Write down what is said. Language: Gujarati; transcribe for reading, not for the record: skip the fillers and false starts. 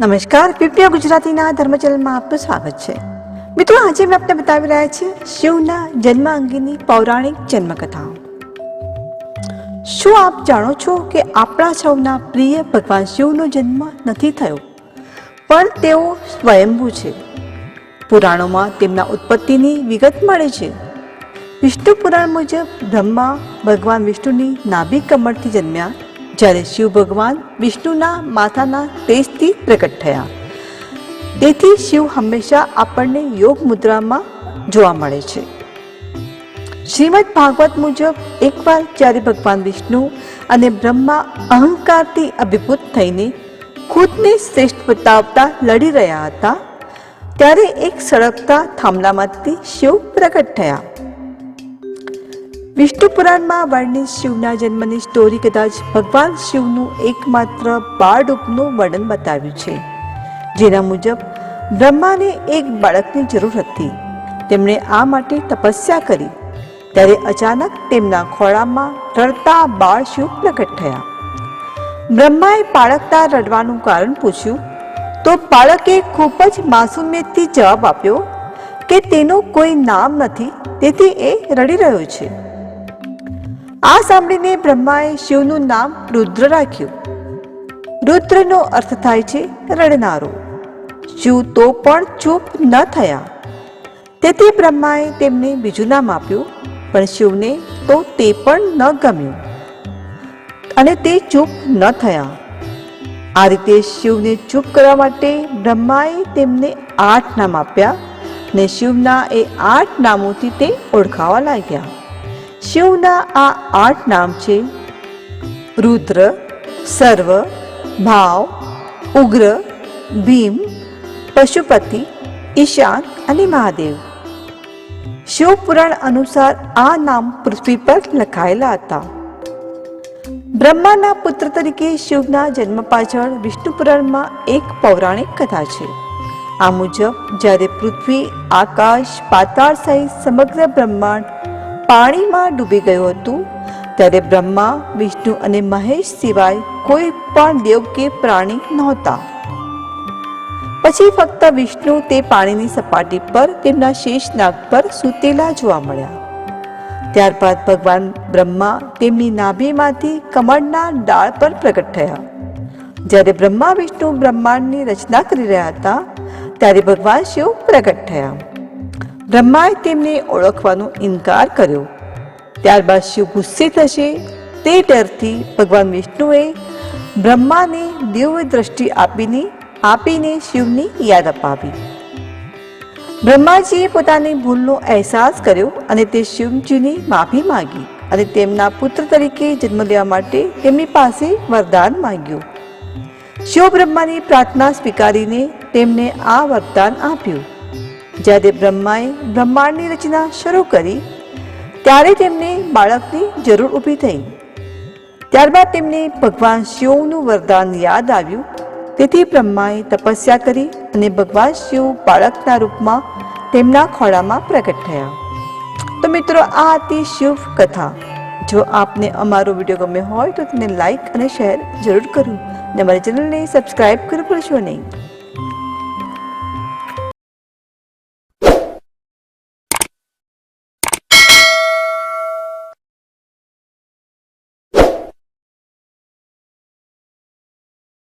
નમસ્કાર, પીપીઆ ગુજરાતીના ધર્મ ચેનલમાં આપનું સ્વાગત છે. મિત્રો, આજે મેં આપને બતાવી રહ્યા છીએ શિવના જન્મ અંગેની પૌરાણિક જન્મકથાઓ. શું આપ જાણો છો કે આપણા સૌના પ્રિય ભગવાન શિવનો જન્મ નથી થયો, પણ તેઓ સ્વયંભૂ છે. પુરાણોમાં તેમના ઉત્પત્તિની વિગત મળે છે. વિષ્ણુ પુરાણ મુજબ બ્રહ્મા ભગવાન વિષ્ણુની નાભી કમળથી જન્મ્યા, જ્યારે શિવ ભગવાન વિષ્ણુના માથાના તેજથી પ્રગટ થયા. તેથી શિવ હંમેશા આપણને યોગ મુદ્રામાં જોવા મળે છે. શ્રીમદ ભાગવત મુજબ એકવાર જ્યારે ભગવાન વિષ્ણુ અને બ્રહ્મા અહંકારથી અભિભૂત થઈને ખુદને શ્રેષ્ઠ બતાવતા લડી રહ્યા હતા, ત્યારે એક સળગતા થાંભલામાંથી શિવ પ્રગટ થયા. વિષ્ણુ પુરાણમાં વર્ણિત શિવના જન્મની સ્ટોરી કદાચ ભગવાન શિવનું એકમાત્ર બાળ રૂપનું વર્ણન બતાવ્યું છે. જેના મુજબ બ્રહ્માને એક બાળકની જરૂર હતી. તેમણે આ માટે તપસ્યા કરી, ત્યારે અચાનક તેમના ખોળામાં રડતા બાળ શિવ પ્રગટ થયા. બ્રહ્માએ બાળકના રડવાનું કારણ પૂછ્યું, તો બાળકે ખૂબ જ માસુમિયતથી જવાબ આપ્યો કે તેનું કોઈ નામ નથી, તેથી એ રડી રહ્યો છે. આ સાંભળીને બ્રહ્માએ શિવનું નામ રુદ્ર રાખ્યું. રુદ્રનો અર્થ થાય છે રડનારો. શિવ તો પણ ચૂપ ન થયા. તેથી બ્રહ્માએ તેમને બીજું નામ આપ્યું, પણ શિવને તો તે પણ ન ગમ્યું અને તે ચૂપ ન થયા. આ રીતે શિવને ચૂપ કરવા માટે બ્રહ્માએ તેમને 8 નામ આપ્યા ને શિવના એ 8 નામોથી તે ઓળખાવા લાગ્યા. શિવના આ 8 નામ છે: રુદ્ર, સર્વ, ભાવ, ઉગ્ર, ભીમ, પશુપતિ, ઈશાન અને મહાદેવ. શિવ પુરાણ અનુસાર આ નામ પૃથ્વી પર લખાયેલા હતા. બ્રહ્માના પુત્ર તરીકે શિવના જન્મ પાછળ વિષ્ણુ પુરાણમાં એક પૌરાણિક કથા છે. આ મુજબ જ્યારે પૃથ્વી, આકાશ, પાતાળ સહિત સમગ્ર બ્રહ્માંડ પાણીમાં ડૂબી ગયું હતું, ત્યારે બ્રહ્મા, વિષ્ણુ અને મહેશ સિવાય કોઈ પણ દેવ કે પ્રાણી નહોતા. પછી ફક્ત વિષ્ણુ તે પાણીની સપાટી પર તેમના શેષ નાગ પર સૂતેલા જોવા મળ્યા. ત્યારબાદ ભગવાન બ્રહ્મા તેમની નાભીમાંથી કમળના ડાળ પર પ્રગટ થયા. જ્યારે બ્રહ્મા વિષ્ણુ બ્રહ્માંડની રચના કરી રહ્યા હતા, ત્યારે ભગવાન શિવ પ્રગટ થયા. બ્રહ્માએ તેમને ઓળખવાનો ઇનકાર કર્યો. ત્યારબાદ શિવ ગુસ્સે થશે તે ડરથી ભગવાન વિષ્ણુએ બ્રહ્માને દિવ્ય દ્રષ્ટિ આપીને શિવની યાદ અપાવી. બ્રહ્માજીએ પોતાની ભૂલનો અહેસાસ કર્યો અને તે શિવજીની માફી માંગી અને તેમના પુત્ર તરીકે જન્મ લેવા માટે તેમની પાસે વરદાન માંગ્યું. શિવ બ્રહ્માની પ્રાર્થના સ્વીકારીને તેમને આ વરદાન આપ્યું. જ્યારે બ્રહ્માએ બ્રહ્માંડની રચના શરૂ કરી, ત્યારે તેમને બાળકની જરૂર ઊભી થઈ. ત્યારબાદ તેમને ભગવાન શિવનું વરદાન યાદ આવ્યું. તેથી બ્રહ્માએ તપસ્યા કરી અને ભગવાન શિવ બાળકના રૂપમાં તેમના ખોળામાં પ્રગટ થયા. તો મિત્રો, આ હતી શિવ કથા. જો આપને અમારો વિડીયો ગમ્યો હોય તો તેને લાઈક અને શેર જરૂર કરવું અને અમારી ચેનલને સબસ્ક્રાઈબ કરવું ભૂલશો નહીં.